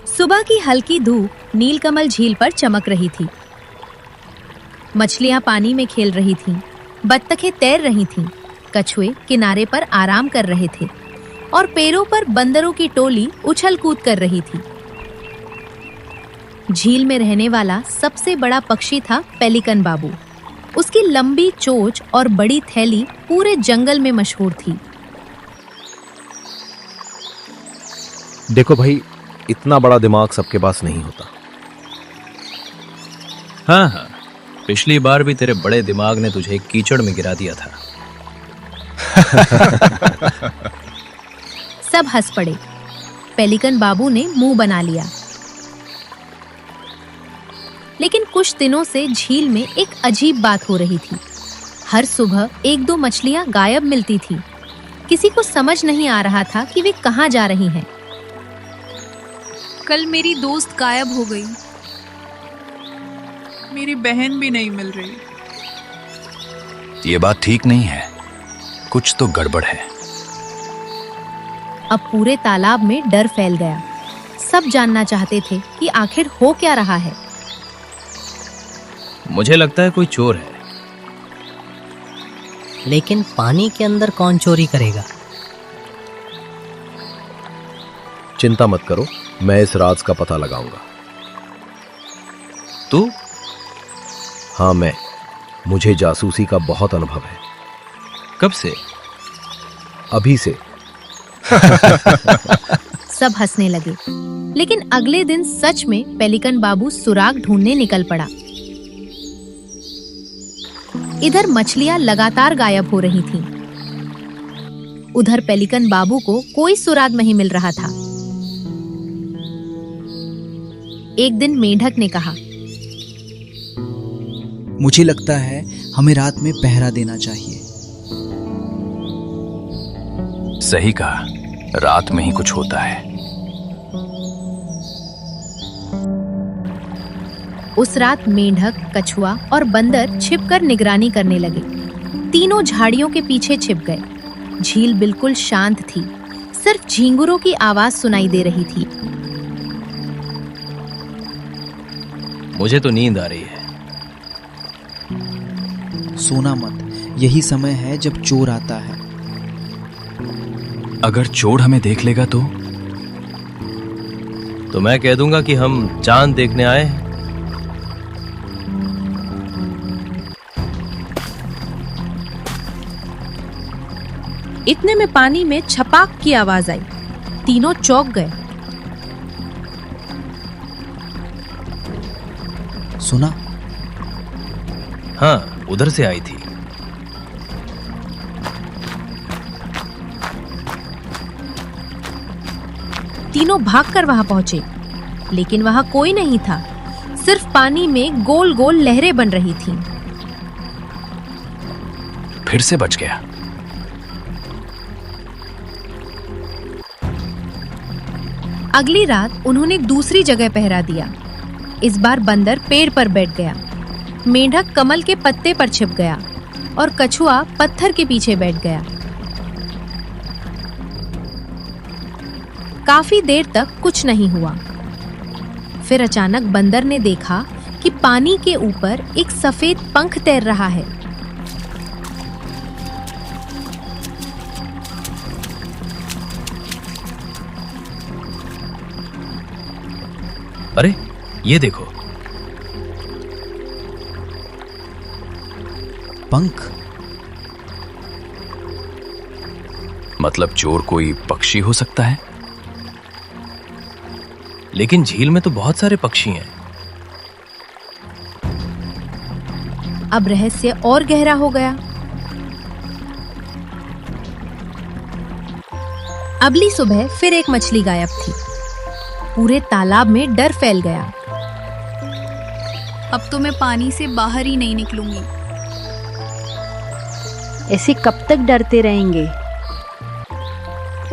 सुबह की हल्की धूप नीलकमल झील पर चमक रही थी। मछलियां पानी में खेल रही थीं, बत्तखें तैर रही थीं, कछुए किनारे पर आराम कर रहे थे और पेड़ों पर बंदरों की टोली उछल कूद कर रही थी। झील में रहने वाला सबसे बड़ा पक्षी था पेलिकन बाबू। उसकी लंबी चोंच और बड़ी थैली पूरे जंगल में मशहूर थी। देखो भाई, इतना बड़ा दिमाग सबके पास नहीं होता। हाँ, पिछली बार भी तेरे बड़े दिमाग ने तुझे कीचड़ में गिरा दिया था। सब हंस पड़े। पेलिकन बाबू ने मुंह बना लिया। लेकिन कुछ दिनों से झील में एक अजीब बात हो रही थी। हर सुबह एक दो मछलियां गायब मिलती थी। किसी को समझ नहीं आ रहा था कि वे कहां जा रही हैं। कल मेरी दोस्त गायब हो गई। मेरी बहन भी नहीं मिल रही। ये बात ठीक नहीं है, कुछ तो गड़बड़ है। अब पूरे तालाब में डर फैल गया। सब जानना चाहते थे कि आखिर हो क्या रहा है। मुझे लगता है कोई चोर है। लेकिन पानी के अंदर कौन चोरी करेगा? चिंता मत करो, मैं इस राज का पता लगाऊंगा। तू? हाँ, मुझे जासूसी का बहुत अनुभव है। कब से? अभी से। सब हंसने लगे। लेकिन अगले दिन सच में पेलिकन बाबू सुराग ढूंढने निकल पड़ा। इधर मछलियां लगातार गायब हो रही थीं। उधर पेलिकन बाबू को कोई सुराग नहीं मिल रहा था। एक दिन मेंढक ने कहा, मुझे लगता है हमें रात में पहरा देना चाहिए। सही कहा, रात में ही कुछ होता है। उस रात मेंढक, कछुआ और बंदर छिपकर निगरानी करने लगे। तीनों झाड़ियों के पीछे छिप गए। झील बिल्कुल शांत थी। सिर्फ झींगुरों की आवाज सुनाई दे रही थी। मुझे तो नींद आ रही है। सोना मत, यही समय है जब चोर आता है। अगर चोर हमें देख लेगा तो मैं कह दूंगा कि हम चांद देखने आए हैं। इतने में पानी में छपाक की आवाज आई। तीनों चौंक गए। सुना? हाँ, उधर से आई थी। तीनों भागकर वहां पहुंचे, लेकिन वहां कोई नहीं था। सिर्फ पानी में गोल गोल लहरें बन रही थीं। फिर से बच गया। अगली रात उन्होंने दूसरी जगह पहरा दिया। इस बार बंदर पेड़ पर बैठ गया, मेंढक कमल के पत्ते पर छिप गया और कछुआ पत्थर के पीछे बैठ गया। काफी देर तक कुछ नहीं हुआ। फिर अचानक बंदर ने देखा कि पानी के ऊपर एक सफेद पंख तैर रहा है। अरे, ये देखो। पंख? मतलब चोर कोई पक्षी हो सकता है? लेकिन झील में तो बहुत सारे पक्षी हैं। अब रहस्य और गहरा हो गया। अगली सुबह फिर एक मछली गायब थी। पूरे तालाब में डर फैल गया। अब तो मैं पानी से बाहर ही नहीं निकलूंगी। ऐसे कब तक डरते रहेंगे?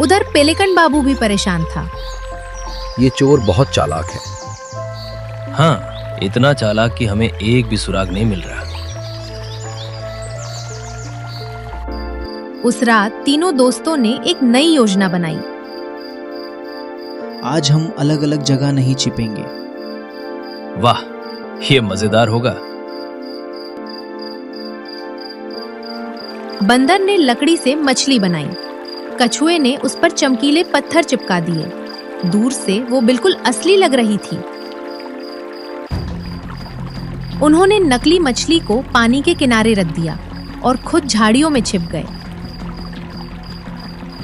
उधर पेलिकन बाबू भी परेशान था। ये चोर बहुत चालाक है। हाँ, इतना चालाक कि हमें एक भी सुराग नहीं मिल रहा। उस रात तीनों दोस्तों ने एक नई योजना बनाई। आज हम अलग अलग जगह नहीं छिपेंगे। वाह, ये मजेदार होगा। बंदर ने लकड़ी से मछली बनाई। कछुए ने उस पर चमकीले पत्थर चिपका दिए। दूर से वो बिल्कुल असली लग रही थी। उन्होंने नकली मछली को पानी के किनारे रख दिया और खुद झाड़ियों में छिप गए।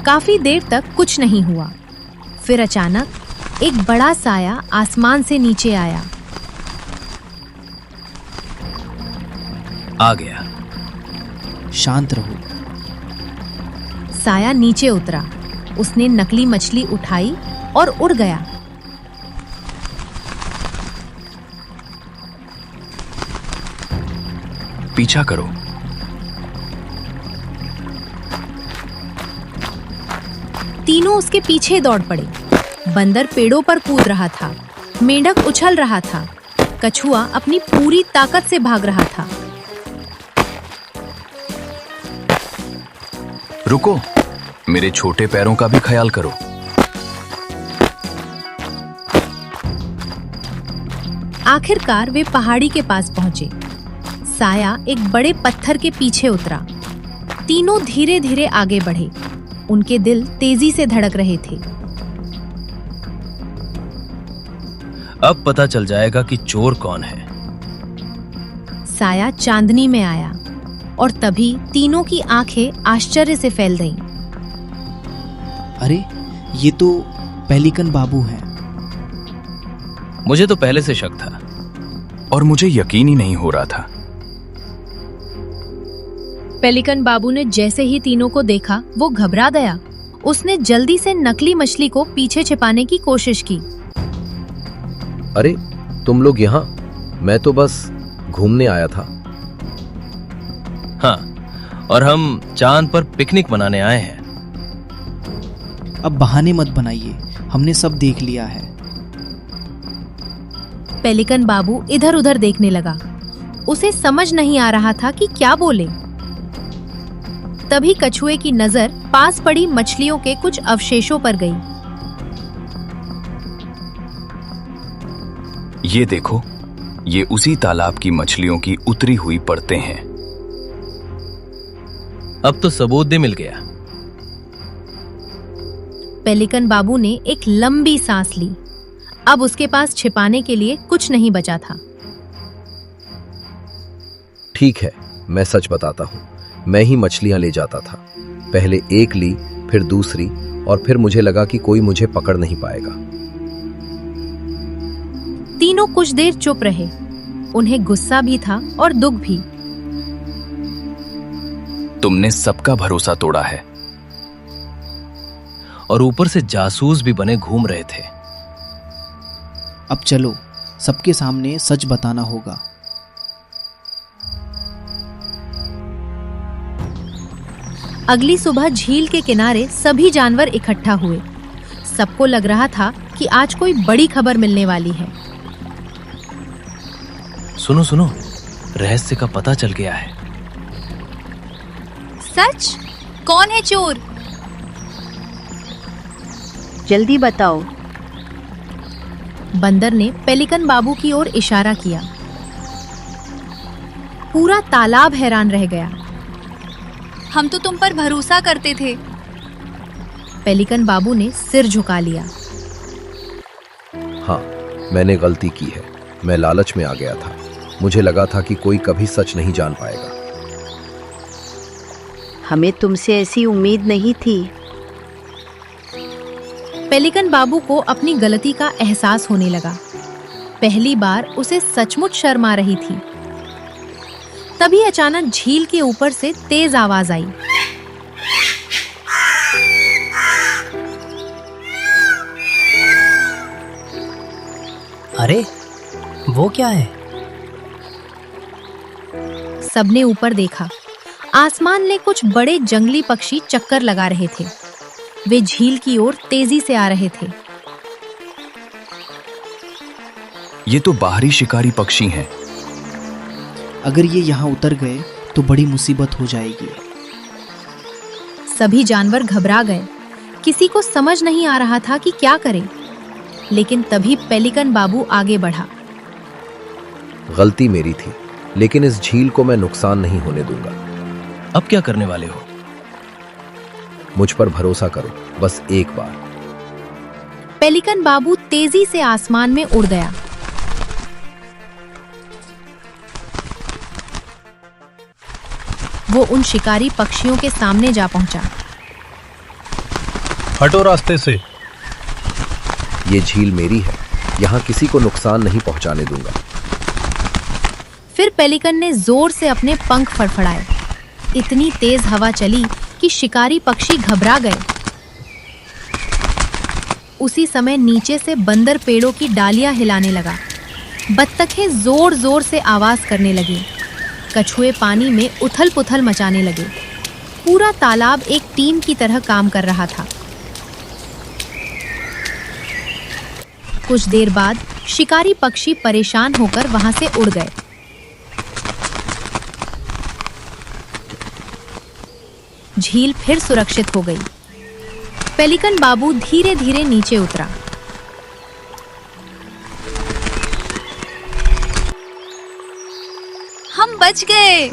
काफी देर तक कुछ नहीं हुआ। फिर अचानक एक बड़ा साया आसमान से नीचे आया। आ गया। शांत रहो। साया नीचे उतरा। उसने नकली मछली उठाई और उड़ गया। पीछा करो। तीनों उसके पीछे दौड़ पड़े। बंदर पेड़ों पर कूद रहा था। मेंढक उछल रहा था। कछुआ अपनी पूरी ताकत से भाग रहा था। रुको, मेरे छोटे पैरों का भी ख्याल करो। आखिरकार वे पहाड़ी के पास पहुंचे। साया एक बड़े पत्थर के पीछे उतरा। तीनों धीरे धीरे आगे बढ़े। उनके दिल तेजी से धड़क रहे थे। अब पता चल जाएगा कि चोर कौन है। साया चांदनी में आया और तभी तीनों की आंखें आश्चर्य से फैल गईं। अरे, ये तो पेलिकन बाबू हैं। मुझे तो पहले से शक था। और मुझे यकीन ही नहीं हो रहा था। पेलिकन बाबू ने जैसे ही तीनों को देखा वो घबरा गया। उसने जल्दी से नकली मछली को पीछे छिपाने की कोशिश की। अरे, तुम लोग यहाँ? मैं तो बस घूमने आया था। हाँ, और हम चांद पर पिकनिक मनाने आए हैं। अब बहाने मत बनाइए, हमने सब देख लिया है। पेलिकन बाबू इधर उधर देखने लगा। उसे समझ नहीं आ रहा था कि क्या बोले। तभी कछुए की नजर पास पड़ी मछलियों के कुछ अवशेषों पर गई। ये देखो, ये उसी तालाब की मछलियों की उतरी हुई परतें हैं। अब तो सबूत भी मिल गया। पेलिकन बाबू ने एक लंबी सांस ली। अब उसके पास छिपाने के लिए कुछ नहीं बचा था। ठीक है, मैं सच बताता हूँ। मैं ही मछलियां ले जाता था। पहले एक ली, फिर दूसरी, और फिर मुझे लगा कि कोई मुझे पकड़ नहीं पाएगा। तीनों कुछ देर चुप रहे। उन्हें गुस्सा भी था और दुख भी। तुमने सबका भरोसा तोड़ा है। और ऊपर से जासूस भी बने घूम रहे थे। अब चलो, सबके सामने सच बताना होगा। अगली सुबह झील के किनारे सभी जानवर इकट्ठा हुए। सबको लग रहा था कि आज कोई बड़ी खबर मिलने वाली है। सुनो सुनो, रहस्य का पता चल गया है। सच? कौन है चोर? जल्दी बताओ। बंदर ने पेलिकन बाबू की ओर इशारा किया। पूरा तालाब हैरान रह गया। हम तो तुम पर भरोसा करते थे। पेलिकन बाबू ने सिर झुका लिया। हाँ, मैंने गलती की है। मैं लालच में आ गया था। मुझे लगा था कि कोई कभी सच नहीं जान पाएगा। हमें तुमसे ऐसी उम्मीद नहीं थी। पेलिकन बाबू को अपनी गलती का एहसास होने लगा। पहली बार उसे सचमुच शर्म आ रही थी। तभी अचानक झील के ऊपर से तेज आवाज आई। अरे, वो क्या है? सबने ऊपर देखा। आसमान में कुछ बड़े जंगली पक्षी चक्कर लगा रहे थे। वे झील की ओर तेजी से आ रहे थे। ये तो बाहरी शिकारी पक्षी हैं। अगर ये यहाँ उतर गए तो बड़ी मुसीबत हो जाएगी। सभी जानवर घबरा गए। किसी को समझ नहीं आ रहा था कि क्या करें। लेकिन तभी पेलिकन बाबू आगे बढ़ा। गलती मेरी थी, लेकिन इस झील को मैं नुकसान नहीं होने दूंगा। अब क्या करने वाले हो? मुझ पर भरोसा करो, बस एक बार। पेलिकन बाबू तेजी से आसमान में उड़ गया। वो उन शिकारी पक्षियों के सामने जा पहुंचा। हटो रास्ते से। ये झील मेरी है, यहाँ किसी को नुकसान नहीं पहुंचाने दूंगा। फिर पेलिकन ने जोर से अपने पंख फड़फड़ाए। इतनी तेज हवा चली कि शिकारी पक्षी घबरा गए। उसी समय नीचे से बंदर पेड़ों की डालियां हिलाने लगा। बत्तखें जोर जोर से आवाज करने लगी। कछुए पानी में उथल पुथल मचाने लगे। पूरा तालाब एक टीम की तरह काम कर रहा था। कुछ देर बाद शिकारी पक्षी परेशान होकर वहां से उड़ गए। झील फिर सुरक्षित हो गई। पेलिकन बाबू धीरे धीरे नीचे उतरा। हम बच गए।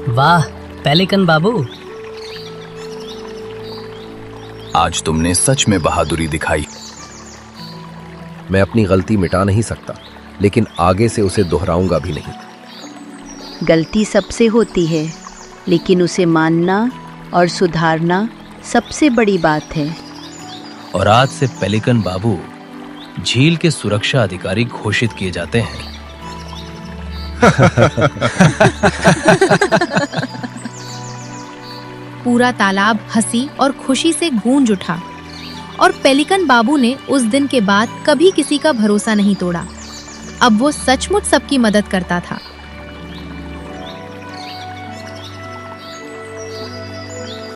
वाह पेलिकन बाबू, आज तुमने सच में बहादुरी दिखाई। मैं अपनी गलती मिटा नहीं सकता, लेकिन आगे से उसे दोहराऊंगा भी नहीं। गलती सबसे होती है, लेकिन उसे मानना और सुधारना सबसे बड़ी बात है। और आज से पेलिकन बाबू झील के सुरक्षा अधिकारी घोषित किए जाते हैं। पूरा तालाब हंसी और खुशी से गूंज उठा और पेलिकन बाबू ने उस दिन के बाद कभी किसी का भरोसा नहीं तोड़ा। अब वो सचमुच सबकी मदद करता था।